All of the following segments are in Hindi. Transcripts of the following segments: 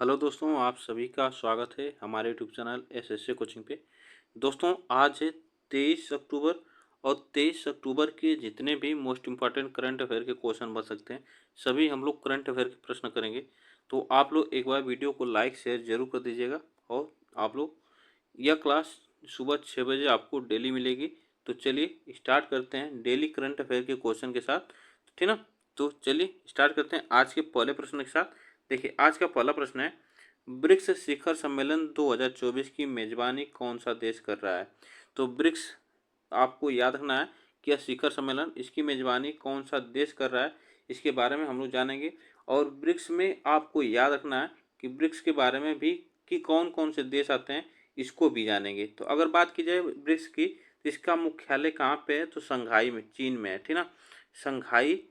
हेलो दोस्तों, आप सभी का स्वागत है हमारे यूट्यूब चैनल एसएससी कोचिंग पे। दोस्तों, आज है 23 अक्टूबर और 23 अक्टूबर के जितने भी मोस्ट इम्पॉर्टेंट करंट अफेयर के क्वेश्चन बन सकते हैं, सभी हम लोग करंट अफेयर के प्रश्न करेंगे। तो आप लोग एक बार वीडियो को लाइक शेयर जरूर कर दीजिएगा। और आप लोग यह क्लास सुबह 6 बजे आपको डेली मिलेगी। तो चलिए स्टार्ट करते हैं डेली करंट अफेयर के क्वेश्चन के साथ, ठीक ना। तो चलिए स्टार्ट करते हैं आज के पहले प्रश्न के साथ। देखिए, आज का पहला प्रश्न है, ब्रिक्स शिखर सम्मेलन 2024 की मेजबानी कौन सा देश कर रहा है। तो ब्रिक्स आपको याद रखना है कि यह शिखर सम्मेलन, इसकी मेजबानी कौन सा देश कर रहा है, इसके बारे में हम लोग जानेंगे। और ब्रिक्स में आपको याद रखना है कि ब्रिक्स के बारे में भी कि कौन कौन से देश आते हैं, इसको भी जानेंगे। तो अगर बात की जाए ब्रिक्स की, तो इसका मुख्यालय कहाँ पे है, तो शंघाई में, चीन में है, ठीक ना। शंघाई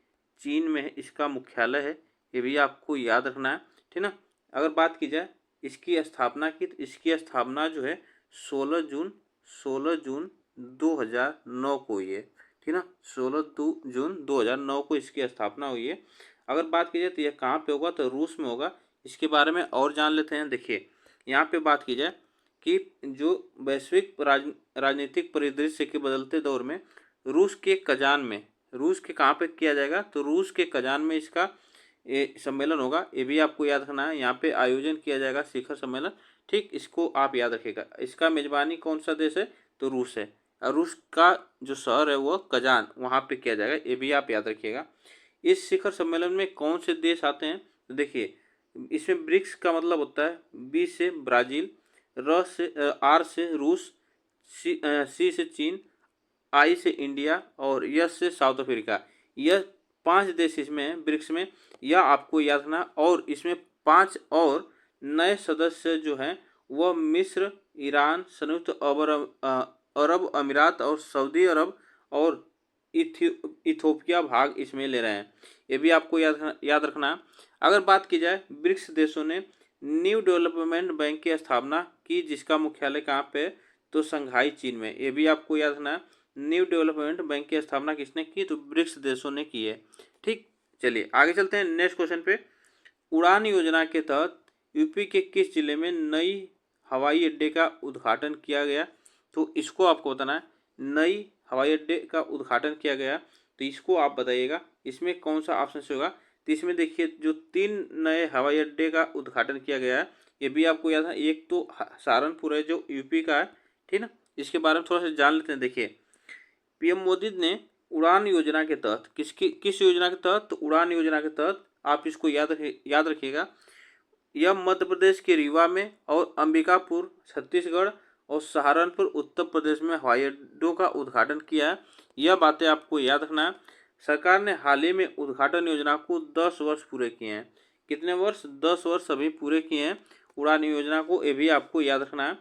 चीन में है, इसका मुख्यालय है, ये भी आपको याद रखना है, ठीक ना। अगर बात की जाए इसकी स्थापना की, तो इसकी स्थापना जो है 16 जून 2009 को हुई है, ठीक ना। 16 जून 2009 को इसकी स्थापना हुई है। अगर बात की जाए तो यह कहाँ पे होगा, तो रूस में होगा। इसके बारे में और जान लेते हैं। देखिए, यहाँ पे बात की जाए कि जो वैश्विक राजनीतिक परिदृश्य के बदलते दौर में रूस के कजान में, रूस के कहाँ पे किया जाएगा, तो रूस के कजान में इसका ये सम्मेलन होगा। ये भी आपको याद रखना है, यहाँ पे आयोजन किया जाएगा शिखर सम्मेलन, ठीक। इसको आप याद रखिएगा। इसका मेजबानी कौन सा देश है, तो रूस है। और रूस का जो शहर है वो कजान, वहाँ पे किया जाएगा, ये भी आप याद रखिएगा। इस शिखर सम्मेलन में कौन से देश आते हैं, तो देखिए, इसमें ब्रिक्स का मतलब होता है बी से ब्राज़ील, आर से रूस, सी से चीन, आई से इंडिया और यस से साउथ अफ्रीका। यह 5 देश इसमें हैं ब्रिक्स में, यह आपको याद रखना। और इसमें 5 और नए सदस्य जो हैं वह मिस्र, ईरान, संयुक्त अरब अमीरात और सऊदी अरब और इथोपिया भाग इसमें ले रहे हैं। ये भी आपको याद रखना है। अगर बात की जाए, ब्रिक्स देशों ने न्यू डेवलपमेंट बैंक की स्थापना की, जिसका मुख्यालय कहाँ पे है, तो शंघाई चीन में। ये भी आपको याद रखना है। न्यू डेवलपमेंट बैंक की स्थापना किसने की, तो ब्रिक्स देशों ने की है, ठीक। चलिए आगे चलते हैं नेक्स्ट क्वेश्चन पे। उड़ान योजना के तहत यूपी के किस जिले में नई हवाई अड्डे का उद्घाटन किया गया, तो इसको आपको बताना है। नई हवाई अड्डे का उद्घाटन किया गया, तो इसको आप बताइएगा इसमें कौन सा ऑप्शन से होगा। तो इसमें देखिए, जो 3 नए हवाई अड्डे का उद्घाटन किया गया है, ये भी आपको याद है। एक तो सहारनपुर है जो यूपी का है, ठीक ना। इसके बारे में थोड़ा सा जान लेते हैं। देखिए, पीएम मोदी ने उड़ान योजना के तहत, किस योजना के तहत, तो उड़ान योजना के तहत, आप इसको याद रखिएगा। यह मध्य प्रदेश के रीवा में और अंबिकापुर छत्तीसगढ़ और सहारनपुर उत्तर प्रदेश में हवाई अड्डों का उद्घाटन किया है। यह बातें आपको याद रखना है। सरकार ने हाल ही में उद्घाटन योजना को 10 वर्ष पूरे किए हैं। कितने वर्ष, 10 वर्ष अभी पूरे किए हैं उड़ान योजना को, ये भी आपको याद रखना है।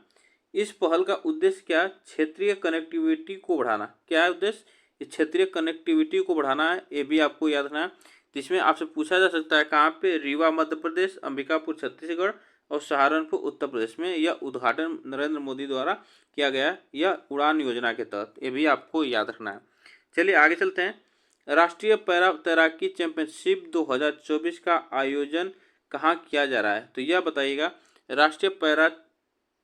इस पहल का उद्देश्य क्या है, क्षेत्रीय कनेक्टिविटी को बढ़ाना। क्या है उद्देश्य, इस क्षेत्रीय कनेक्टिविटी को बढ़ाना है, ये भी आपको याद रखना है। तो इसमें आपसे पूछा जा सकता है कहाँ पे, रीवा मध्य प्रदेश, अंबिकापुर छत्तीसगढ़ और सहारनपुर उत्तर प्रदेश में यह उद्घाटन नरेंद्र मोदी द्वारा किया गया है, यह उड़ान योजना के तहत, ये भी आपको याद रखना है। चलिए आगे चलते हैं। राष्ट्रीय पैरा तैराकी चैंपियनशिप 2024 का आयोजन कहाँ किया जा रहा है, तो यह बताइएगा। राष्ट्रीय पैरा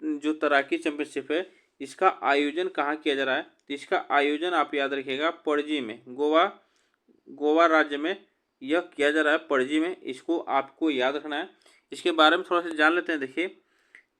जो तैराकी चैंपियनशिप है, इसका आयोजन कहाँ किया जा रहा है, तो इसका आयोजन आप याद रखिएगा पणजी में, गोवा राज्य में यह किया जा रहा है, पणजी में। इसको आपको याद रखना है। इसके बारे में थोड़ा सा जान लेते हैं। देखिए,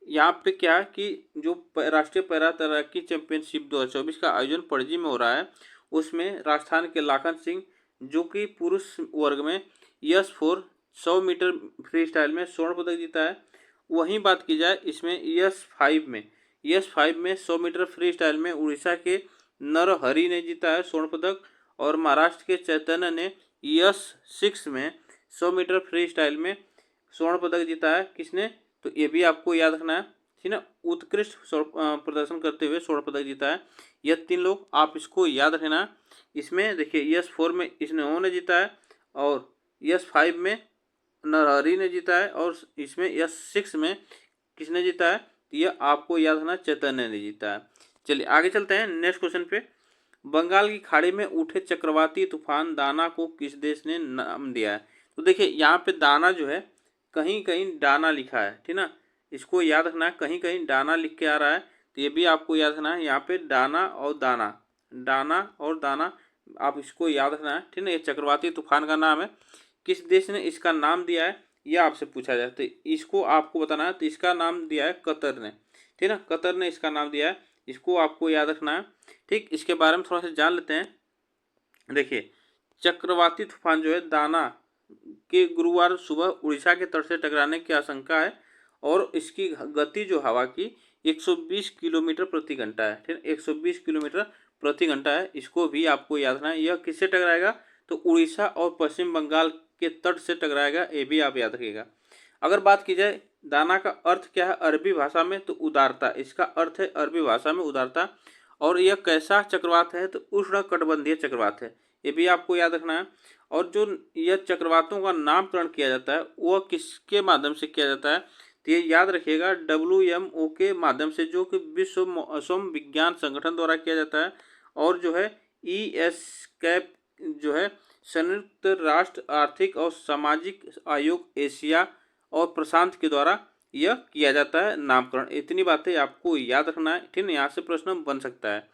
यहाँ पे क्या है कि जो राष्ट्रीय पैरा तैराकी चैंपियनशिप 2024 का आयोजन पणजी में हो रहा है, उसमें राजस्थान के लाखन सिंह, जो कि पुरुष वर्ग में यस 4 100 मीटर फ्री स्टाइल में स्वर्ण पदक जीता है। वहीं बात की जाए इसमें यस 5 में 100 मीटर फ्री स्टाइल में उड़ीसा के नरहरि ने जीता है स्वर्ण पदक। और महाराष्ट्र के चैतन्य ने यस 6 में 100 मीटर फ्री स्टाइल में स्वर्ण पदक जीता है। किसने, तो ये भी आपको याद रखना है, ठीक ना। उत्कृष्ट प्रदर्शन करते हुए स्वर्ण पदक जीता है यह 3 लोग, आप इसको याद रखना। इसमें देखिए, यस 4 में इन्होंने जीता है और यस 5 में नरहरि ने जीता है और इसमें यस 6 में किसने जीता है, तो यह आपको याद रखना, चैतन्य ने जीता है। चलिए आगे चलते हैं नेक्स्ट क्वेश्चन पे। बंगाल की खाड़ी में उठे चक्रवाती तूफान दाना को किस देश ने नाम दिया है, तो देखिए यहाँ पे दाना जो है कहीं कहीं डाना लिखा है, ठीक ना, इसको याद रखना है। कहीं कहीं डाना लिख के आ रहा है तो ये भी आपको याद रखना है। यहाँ पे डाना और दाना, डाना और दाना, आप इसको याद रखना है, ठीक ना। ये चक्रवाती तूफान का नाम है। किस देश ने इसका नाम दिया है, यह आपसे पूछा जाए तो इसको आपको बताना है। तो इसका नाम दिया है कतर ने, ठीक ना, कतर ने इसका नाम दिया है, इसको आपको याद रखना है। ठीक, इसके बारे में थोड़ा सा जान लेते हैं। देखिए, चक्रवाती तूफान जो है दाना के गुरुवार सुबह उड़ीसा के तट से टकराने की आशंका है और इसकी गति जो हवा की 120 किलोमीटर प्रति घंटा है, ठीक है, 120 किलोमीटर प्रति घंटा है। इसको भी आपको याद रखना है। यह किससे टकराएगा, तो उड़ीसा और पश्चिम बंगाल के तट से टकराएगा, ये भी आप याद रखिएगा। अगर बात की जाए दाना का अर्थ क्या है अरबी भाषा में, तो उदारता, इसका अर्थ है अरबी भाषा में उदारता। और यह कैसा चक्रवात है, तो उष्णकटिबंधीय चक्रवात है, ये भी आपको याद रखना है। और जो यह चक्रवातों का नामकरण किया जाता है वह किसके माध्यम से किया जाता है, तो ये याद रखिएगा WMO के माध्यम से, जो कि विश्व मौसम विज्ञान संगठन द्वारा किया जाता है। और जो है ESCAP जो है संयुक्त राष्ट्र आर्थिक और सामाजिक आयोग एशिया और प्रशांत के द्वारा यह किया जाता है नामकरण। इतनी बातें आपको याद रखना है, ठीक है, यहाँ से प्रश्न बन सकता है।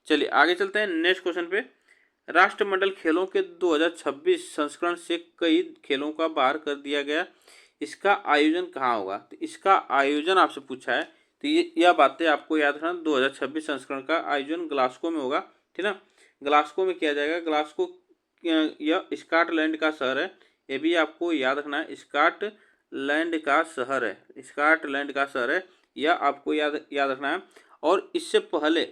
चलिए आगे चलते हैं नेक्स्ट क्वेश्चन पे। राष्ट्रमंडल खेलों के 2026 संस्करण से कई खेलों का बाहर कर दिया गया, इसका आयोजन कहाँ होगा, तो इसका आयोजन आपसे पूछा है। तो यह बातें आपको याद रखना। 2026 संस्करण का आयोजन ग्लासगो में होगा, ठीक ना, ग्लासगो में किया जाएगा। ग्लासगो यह स्कॉटलैंड का शहर है, ये भी आपको याद रखना है। स्कॉटलैंड का शहर है, स्कॉटलैंड का शहर है, यह आपको याद रखना है। और इससे पहले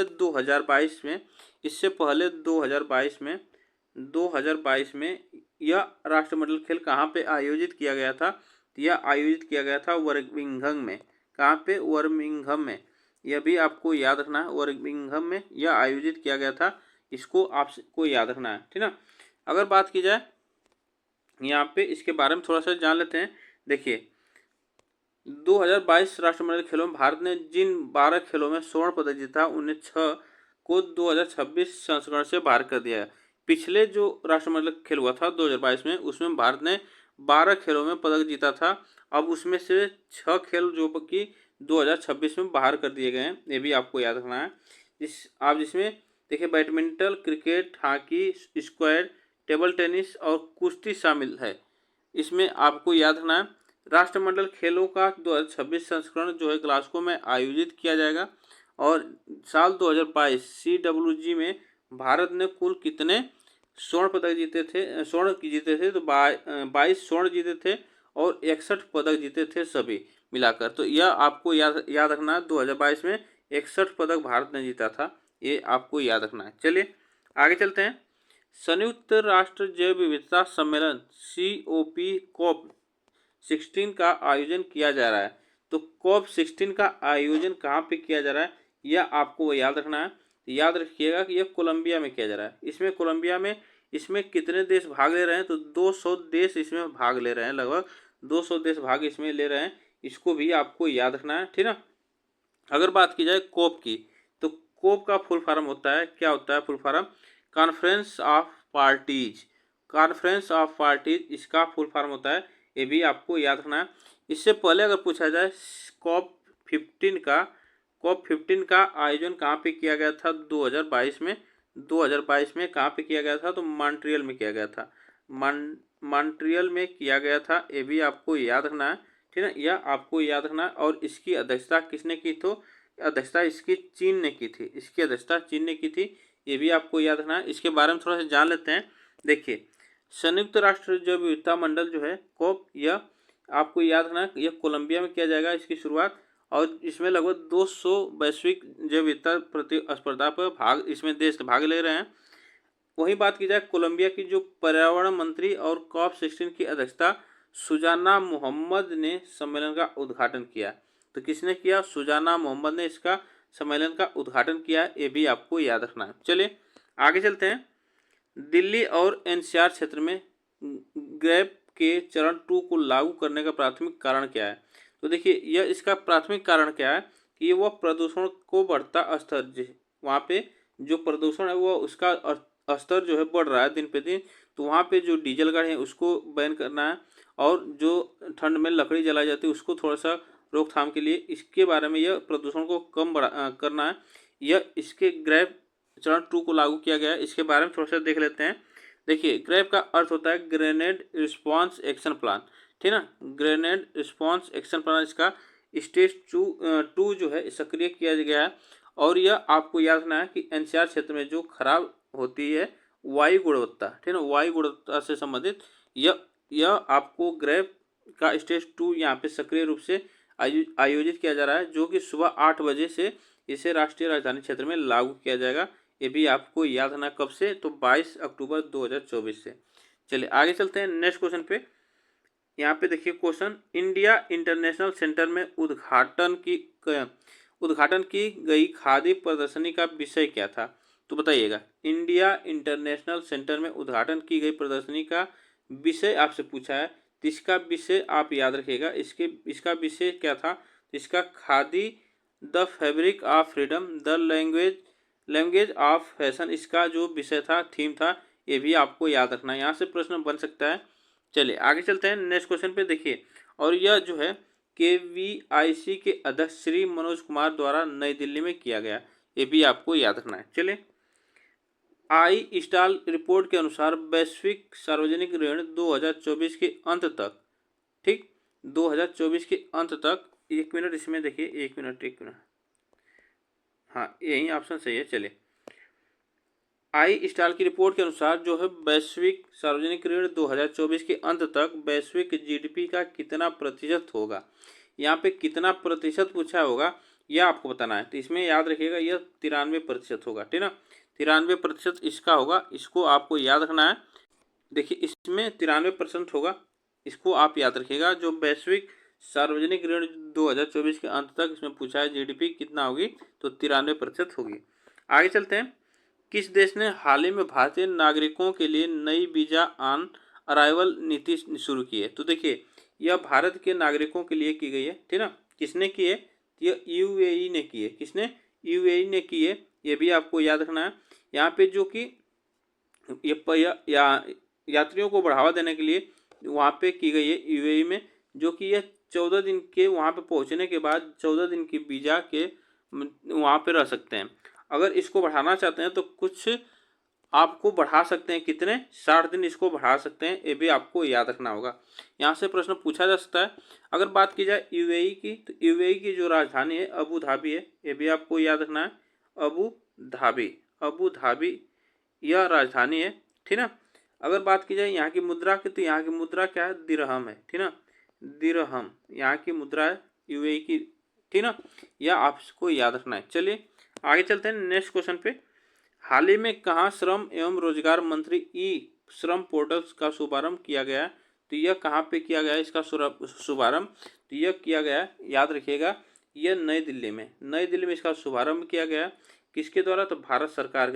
2022 में, इससे पहले 2022 में यह राष्ट्रमंडल खेल कहाँ पे आयोजित किया गया था, यह आयोजित किया गया था बर्मिंघम में। कहाँ पे, बर्मिंघम में, यह भी आपको याद रखना है। बर्मिंघम में यह आयोजित किया गया था, इसको आपको याद रखना है, ठीक ना। अगर बात की जाए यहाँ पे इसके बारे में थोड़ा सा जान लेते हैं। देखिए, 2022 राष्ट्रमंडल खेलों में भारत ने जिन 12 खेलों में स्वर्ण पदक जीता, उन्हें 6 को 2026 संस्करण से बाहर कर दिया है। पिछले जो राष्ट्रमंडल खेल हुआ था 2022 में, उसमें भारत ने 12 खेलों में पदक जीता था। अब उसमें से 6 खेल जो कि 2026 में बाहर कर दिए गए हैं, ये भी आपको याद रखना है। जिसमें देखिए badminton, cricket, hockey, squash, table tennis और कुश्ती शामिल है। इसमें आपको याद रखना है राष्ट्रमंडल खेलों का 2026 संस्करण जो है ग्लासगो में आयोजित किया जाएगा। और साल 2022 CWG में भारत ने कुल कितने स्वर्ण पदक जीते थे, तो 22 स्वर्ण जीते थे और 61 पदक जीते थे सभी मिलाकर। तो यह आपको याद रखना है। 2022 में 61 पदक भारत ने जीता था, ये आपको याद रखना है। चलिए आगे चलते हैं। संयुक्त राष्ट्र जैव विविधता सम्मेलन COP16 का आयोजन किया जा रहा है। तो COP16 का आयोजन कहाँ पे किया जा रहा है, यह आपको याद रखना है। याद रखिएगा कि यह कोलंबिया में किया जा रहा है। इसमें कोलंबिया में इसमें कितने देश भाग ले रहे हैं, तो 200 देश इसमें भाग ले रहे हैं, लगभग 200 देश भाग इसमें ले रहे हैं। इसको भी आपको याद रखना है, ठीक ना। अगर बात की जाए कोप की, तो कोप का फुल फॉर्म होता है, क्या होता है full form, conference of parties. Conference of parties इसका फुल फॉर्म होता है, ये भी आपको याद रखना है। इससे पहले अगर पूछा जाए कॉप 15 का आयोजन कहाँ पे किया गया था 2022 में, 2022 में कहाँ पे किया गया था, तो मॉन्ट्रियल में किया गया था। मॉन्ट्रियल में किया गया था, ये भी आपको याद रखना है, ठीक है, यह आपको याद रखना है। और इसकी अध्यक्षता किसने की, तो अध्यक्षता इसकी चीन ने की थी, इसकी अध्यक्षता चीन ने की थी, ये भी आपको याद रखना है। इसके बारे में थोड़ा सा जान लेते हैं। देखिए, संयुक्त राष्ट्र जैव विविधता मंडल जो है कोप, यह आपको याद रखना है, यह कोलंबिया में किया जाएगा इसकी शुरुआत। और इसमें लगभग 200 वैश्विक जैव विविधता प्रतिस्पर्धा पर इसमें देश भाग ले रहे हैं। वहीं बात की जाए कोलंबिया की जो पर्यावरण मंत्री और COP16 की अध्यक्षता सुजाना मोहम्मद ने सम्मेलन का उद्घाटन किया। तो किसने किया, सुजाना मोहम्मद ने इसका सम्मेलन का उद्घाटन किया, ये भी आपको याद रखना है। चलिए आगे चलते हैं। दिल्ली और NCR क्षेत्र में ग्रैप के चरण 2 को लागू करने का प्राथमिक कारण क्या है, तो देखिए यह इसका प्राथमिक कारण क्या है कि वह प्रदूषण को बढ़ता स्तर, वहाँ पे जो प्रदूषण है वो उसका स्तर जो है बढ़ रहा है दिन पे दिन। तो वहाँ पे जो डीजल गाड़ी है उसको बैन करना है। और जो ठंड में लकड़ी जलाई जाती है उसको थोड़ा सा रोकथाम के लिए इसके बारे में, यह प्रदूषण को कम करना है, यह इसके ग्रैब चरण 2 को लागू किया गया है। इसके बारे में थोड़ा सा देख लेते हैं। देखिए, ग्रैब का अर्थ होता है ग्रेनेड रिस्पॉन्स एक्शन प्लान, ठीक ना। ग्रेनेड रिस्पॉन्स एक्शन प्लान इसका स्टेज 2 जो है सक्रिय किया गया है। और यह आपको याद रखना है कि एनसीआर क्षेत्र में जो खराब होती है वायु गुणवत्ता, ठीक है ना, वायु गुणवत्ता से संबंधित यह आपको ग्रैब का स्टेज 2 यहाँ पे सक्रिय रूप से आयोजित किया जा रहा है, जो कि सुबह 8 बजे से इसे राष्ट्रीय राजधानी क्षेत्र में लागू किया जाएगा। ये भी आपको याद रखना कब से, तो 22 अक्टूबर 2024 से। चलिए आगे चलते हैं नेक्स्ट क्वेश्चन पे। यहाँ पे देखिए क्वेश्चन, इंडिया इंटरनेशनल सेंटर में उद्घाटन की गई खादी प्रदर्शनी का विषय क्या था? तो बताइएगा, इंडिया इंटरनेशनल सेंटर में उद्घाटन की गई प्रदर्शनी का विषय आपसे पूछा है, तो इसका विषय आप याद रखिएगा। इसका विषय क्या था? इसका khadi the fabric of freedom, the language of fashion, इसका जो विषय था, थीम था, ये भी आपको याद रखना है। यहाँ से प्रश्न बन सकता है। चलिए आगे चलते हैं नेक्स्ट क्वेश्चन पे। देखिए, और यह जो है KVIC के अध्यक्ष श्री मनोज कुमार द्वारा नई दिल्ली में किया गया, ये भी आपको याद रखना है। चलिए, आई स्टाल रिपोर्ट के अनुसार वैश्विक सार्वजनिक ऋण 2024 के अंत तक, ठीक, 2024 के अंत तक, 1 मिनट इसमें देखिए, 1 मिनट, हाँ यही ऑप्शन सही है। चलिए, आई स्टाल की रिपोर्ट के अनुसार जो है वैश्विक सार्वजनिक ऋण 2024 के अंत तक वैश्विक GDP का कितना प्रतिशत होगा। यहाँ पे कितना प्रतिशत पूछा होगा, यह आपको बताना है। तो इसमें याद रखिएगा, यह 93% होगा, ठीक ना। 93% इसका होगा, इसको आपको याद रखना है। देखिए, इसमें 93% होगा, इसको आप याद रखिएगा। जो वैश्विक सार्वजनिक ऋण 2024 के अंत तक इसमें पूछा है GDP कितना होगी, तो 93% होगी। आगे चलते हैं। किस देश ने हाल ही में भारतीय नागरिकों के लिए नई वीजा ऑन अराइवल नीति शुरू की है? तो देखिए, यह भारत के नागरिकों के लिए की गई है, ठीक ना। किसने की है? यह UAE ने की है। किसने? UAE ने की है, ये भी आपको याद रखना है। यहाँ पे जो कि यात्रियों को बढ़ावा देने के लिए वहाँ पे की गई है UAE में, जो कि यह 14 दिन के वहाँ पे पहुँचने के बाद 14 दिन की वीज़ा के वहाँ पे रह सकते हैं। अगर इसको बढ़ाना चाहते हैं तो कुछ आपको बढ़ा सकते हैं, कितने? 60 दिन इसको बढ़ा सकते हैं, ये भी आपको याद रखना होगा। यहाँ से प्रश्न पूछा जा सकता है। अगर बात की जाए UAE की, तो UAE की जो राजधानी है अबू धाबी है, ये भी आपको याद रखना है। अबू धाबी यह राजधानी है, ठीक ना। अगर बात की जाए यहाँ की मुद्रा की, तो यहाँ की मुद्रा क्या है? दिरहम है, ठीक ना। दिरहम यहाँ की मुद्रा है UAE की, ठीक ना। यह आपको याद रखना है। चलिए आगे चलते हैं नेक्स्ट क्वेश्चन पे। हाल ही में कहाँ श्रम एवं रोजगार मंत्री श्रम पोर्टल्स का शुभारंभ किया गया? तो यह कहाँ पे किया गया इसका शुभारंभ? तो यह किया गया, याद रखिएगा, यह नई दिल्ली में इसका शुभारंभ किया गया। किसके द्वारा? तो भारत सरकार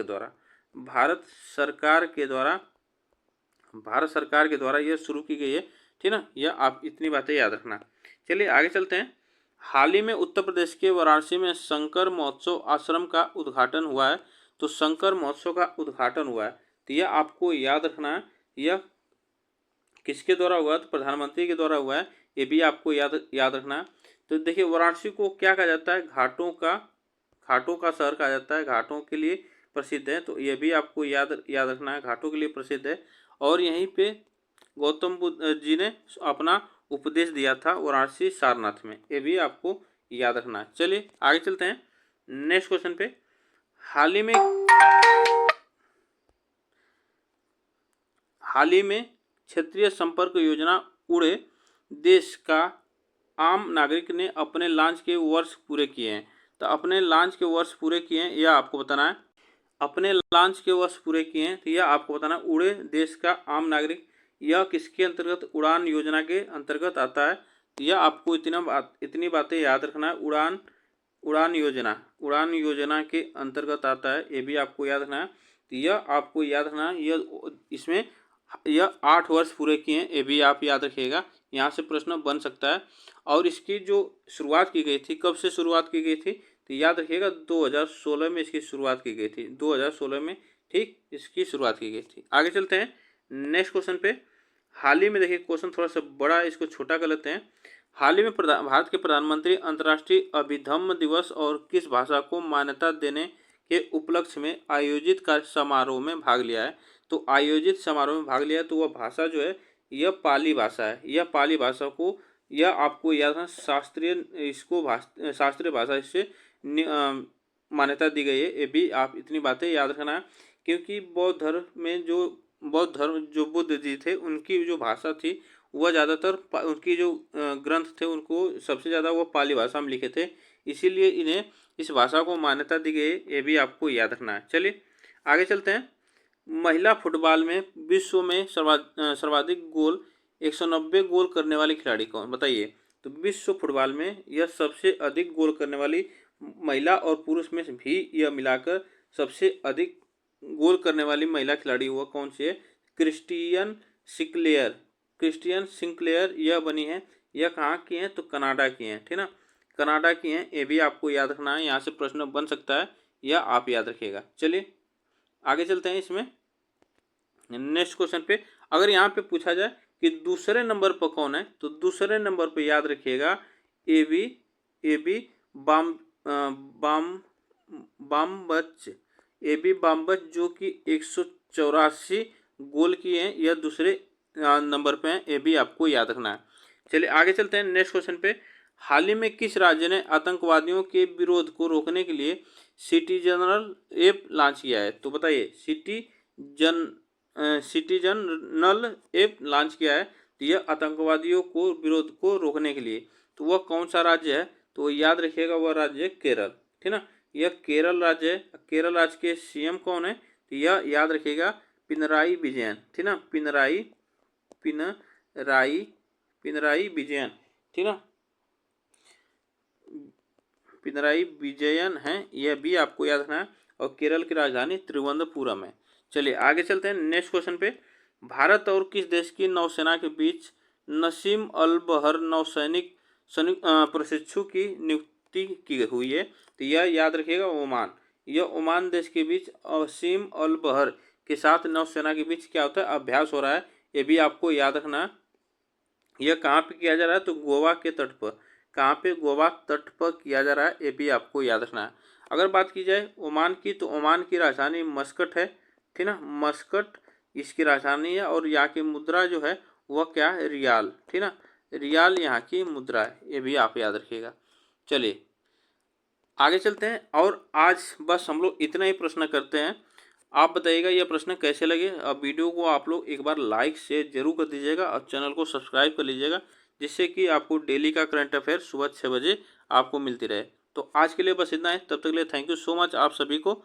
के द्वारा यह शुरू की गई है, ठीक ना। यह आप इतनी बातें याद रखना। चलिए आगे चलते हैं। हाल ही में उत्तर प्रदेश के वाराणसी में शंकर महोत्सव आश्रम का उद्घाटन हुआ है। तो शंकर महोत्सव का उद्घाटन हुआ है, तो यह आपको याद रखना है। यह किसके द्वारा हुआ? तो प्रधानमंत्री के द्वारा हुआ है, ये भी आपको याद रखना है। तो देखिए, वाराणसी को क्या कहा जाता है? घाटों का शहर कहा जाता है, घाटों के लिए प्रसिद्ध है। तो यह भी आपको याद रखना है, घाटों के लिए प्रसिद्ध है। और यहीं पे गौतम बुद्ध जी ने अपना उपदेश दिया था वाराणसी सारनाथ में, ये भी आपको याद रखना है। चलिए आगे चलते हैं नेक्स्ट क्वेश्चन पे। हाल ही में क्षेत्रीय संपर्क योजना उड़े देश का आम नागरिक ने अपने लॉन्च के वर्ष पूरे किए हैं। तो अपने लॉन्च के वर्ष पूरे किए हैं, यह आपको बताना है। अपने लॉन्च के वर्ष पूरे किए हैं, तो यह आपको बताना है। उड़े देश का आम नागरिक, यह किसके अंतर्गत? उड़ान योजना के अंतर्गत आता है। यह आपको इतनी बातें याद रखना है। उड़ान योजना के अंतर्गत आता है, ये भी आपको याद रखना है। तो यह आपको याद रखना है। यह 8 वर्ष पूरे किए हैं, ये भी आप याद रखिएगा। यहाँ से प्रश्न बन सकता है। और इसकी जो शुरुआत की गई थी, कब से शुरुआत की गई थी? तो याद रखिएगा 2016 में इसकी शुरुआत की गई थी। 2016 में, ठीक, इसकी शुरुआत की गई थी। आगे चलते हैं नेक्स्ट क्वेश्चन पे। हाल ही में देखिए क्वेश्चन थोड़ा सा बड़ा है, इसको छोटा कर लेते हैं। हाल ही में भारत के प्रधानमंत्री अंतर्राष्ट्रीय अभिधम्म दिवस और किस भाषा को मान्यता देने के उपलक्ष्य में आयोजित कार्य समारोह में भाग लिया है? तो आयोजित समारोह में भाग लिया है, तो वह भाषा जो है यह पाली भाषा है। यह पाली भाषा को, यह आपको याद रखना, शास्त्रीय भाषा इससे मान्यता दी गई है। ये भी आप इतनी बातें याद रखना, क्योंकि बौद्ध धर्म जो बुद्ध जी थे उनकी जो भाषा थी वह ज़्यादातर उनकी जो ग्रंथ थे उनको सबसे ज़्यादा वो पाली भाषा में लिखे थे, इसीलिए इन्हें इस भाषा को मान्यता दी गई। ये भी आपको याद रखना है। चलिए आगे चलते हैं। महिला फुटबॉल में विश्व में सर्वाधिक गोल 190 गोल करने वाली खिलाड़ी कौन, बताइए। तो विश्व फुटबॉल में यह सबसे अधिक गोल करने वाली महिला और पुरुष में भी यह मिलाकर सबसे अधिक गोल करने वाली महिला खिलाड़ी हुआ कौन सी है? क्रिस्टियन सिंक्लेयर यह बनी है। यह कहाँ की है? तो कनाडा की है, ठीक ना, कनाडा की हैं। ये भी आपको याद रखना है, यहाँ से प्रश्न बन सकता है, यह आप याद रखिएगा। चलिए आगे चलते हैं। इसमें नेक्स्ट क्वेश्चन पे अगर यहाँ पे पूछा जाए कि दूसरे नंबर पर कौन है, तो दूसरे नंबर पे याद रखिएगा ए बी बाम्बच जो कि 184 गोल किए हैं, यह दूसरे नंबर पे हैं। ये भी आपको याद रखना है। चलिए आगे चलते हैं नेक्स्ट क्वेश्चन पे। हाल ही में किस राज्य ने आतंकवादियों के विरोध को रोकने के लिए सिटीजनल ऐप लॉन्च किया है? तो बताइए, सिटीजनल ऐप लॉन्च किया है, तो यह आतंकवादियों को विरोध को रोकने के लिए। तो वह कौन सा राज्य है? तो याद रखिएगा वह राज्य है केरल, ठीक ना, यह केरल राज्य है। केरल राज्य के सीएम कौन है? तो यह याद रखिएगा पिनराई विजयन, ठीक ना, पिनराई विजयन, ठीक ना, पिनराई विजयन है, यह भी आपको याद रखना है। और केरल की राजधानी तिरुवनंतपुरम है। चलिए आगे चलते हैं नेक्स्ट क्वेश्चन पे। भारत और किस देश की नौसेना के बीच नसीम अल बहर नौसैनिक प्रशिक्षु की नियुक्ति की हुई है? तो यह याद रखिएगा ओमान। यह ओमान देश के बीच नसीम अल बहर के साथ नौसेना के बीच क्या होता है? अभ्यास हो रहा है। ये भी आपको याद रखना है। यह कहाँ पे किया जा रहा है? तो गोवा के तट पर। कहाँ पे? गोवा तट पर किया जा रहा है। ये भी आपको याद रखना है। अगर बात की जाए ओमान की, तो ओमान की राजधानी मस्कट है, ठीक ना, मस्कट इसकी राजधानी है। और यहाँ की मुद्रा जो है वह क्या है? रियाल, ठीक ना, रियाल यहाँ की मुद्रा है। ये भी आप याद रखिएगा। चलिए आगे चलते हैं। और आज बस हम लोग इतना ही प्रश्न करते हैं। आप बताइएगा यह प्रश्न कैसे लगे। अब वीडियो को आप लोग एक बार लाइक शेयर जरूर कर दीजिएगा और चैनल को सब्सक्राइब कर लीजिएगा, जिससे कि आपको डेली का करंट अफेयर सुबह 6 बजे आपको मिलती रहे। तो आज के लिए बस इतना है। तब तक के लिए थैंक यू सो मच आप सभी को।